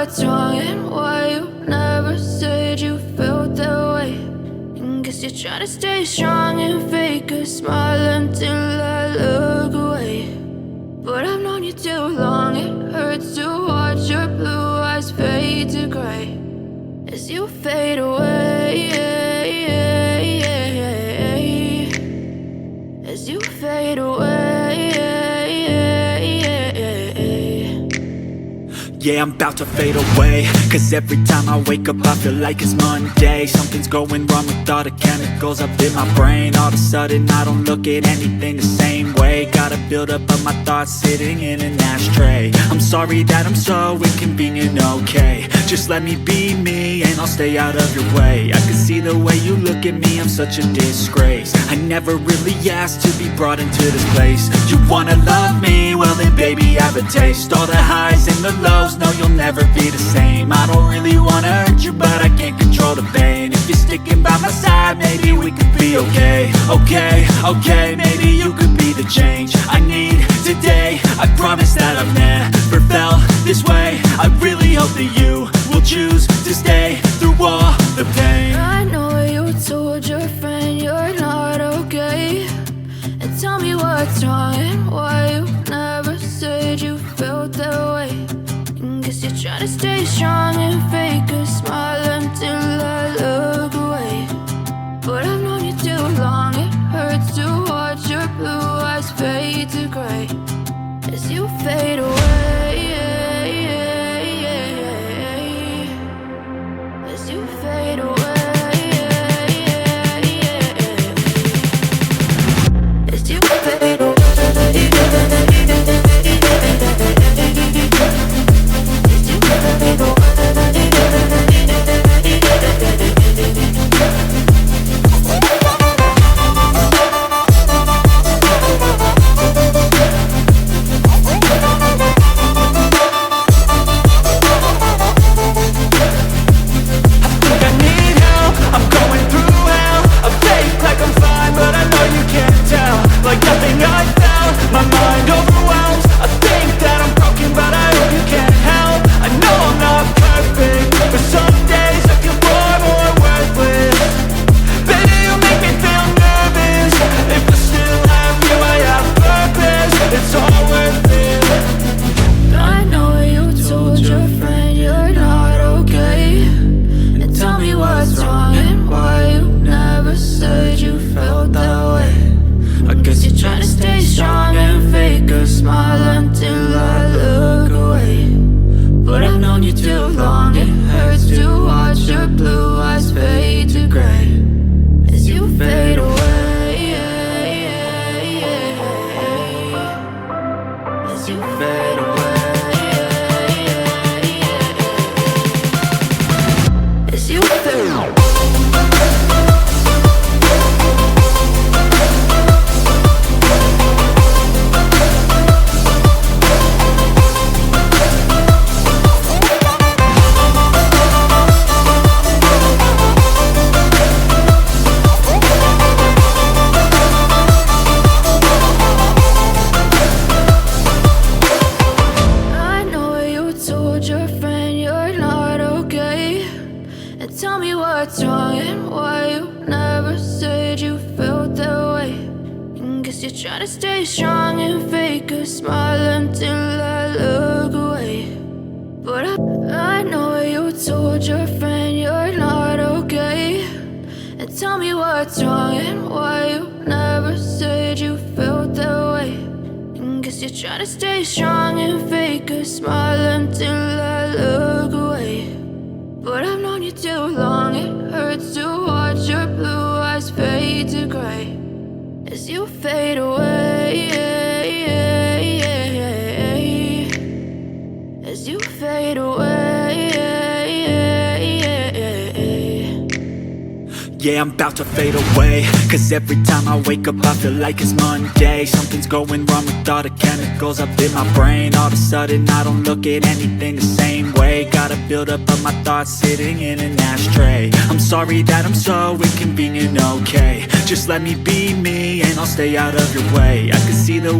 what's wrong and why you never said you felt that way. And guess you're trying to stay strong and fake a smile until I look away. But I've known you too long, it hurts to watch your blue eyes fade to gray as you fade away, as you fade away. Yeah, I'm about to fade away, cause every time I wake up I feel like it's Monday. Something's going wrong with all the chemicals up in my brain. All of a sudden I don't look at anything the same way. Got a buildup of my thoughts sitting in an ashtray. I'm sorry that I'm so inconvenient, okay. Just let me be me and I'll stay out of your way. I can see the way you look at me, I'm such a disgrace. I never really asked to be brought into this place. You wanna love me? Well then baby have a taste. All the highs and the lows, no you'll never be the same. I don't really wanna hurt you but I can't control the pain. If you're sticking by my side maybe we could be okay. Okay, maybe you could be the change I need today. I promise that I've never felt this way. I really hope that you will choose to stay through all the pain. I know you told your friend you're not okay, and tell me what's wrong and why you never said you felt that way. And guess you're trying to stay strong and fake a smile until I look away. But I've known you too long, it hurts to watch your blue eyes fade to gray as you fade away, as you fade away, as you fade away. Trying to stay strong and fake a smile until I look away. But I know you told your friend you're not okay, and tell me what's wrong and why you never said you felt that way. And guess you're trying to stay strong and fake a smile until I look away. But I've known you too long, it hurts to watch your blue eyes fade to gray as you fade away, as you fade away. Yeah, I'm about to fade away, cause every time I wake up I feel like it's Monday. Something's going wrong with all the chemicals up in my brain. All of a sudden I don't look at anything the same way. Got a buildup of my thoughts sitting in an ashtray. I'm sorry that I'm so inconvenient, okay. Just let me be me and I'll stay out of your way. I can see the